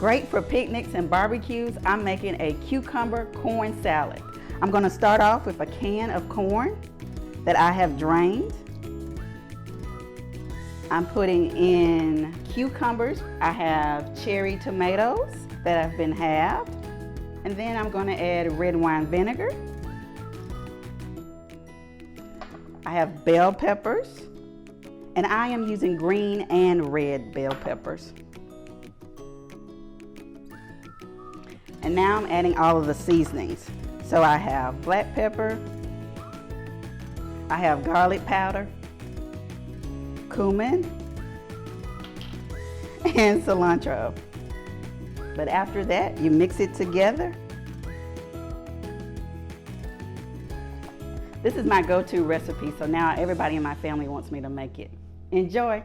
Great for picnics and barbecues, I'm making a cucumber corn salad. I'm going to start off with a can of corn that I have drained. I'm putting in cucumbers. I have cherry tomatoes that have been halved. And then I'm going to add red wine vinegar. I have bell peppers. And I am using green and red bell peppers. And now I'm adding all of the seasonings. So I have black pepper, I have garlic powder, cumin, and cilantro. But after that, you mix it together. This is my go-to recipe, so now everybody in my family wants me to make it. Enjoy.